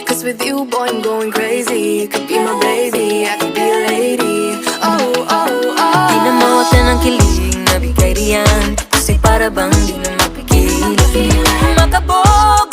Cause with you, boy, I'm going crazy. You could be my baby, I could be a lady. Oh, oh, oh. Di na mawatan ng kilig na bigay riyan, kasi para bang di na mapigil. Makabog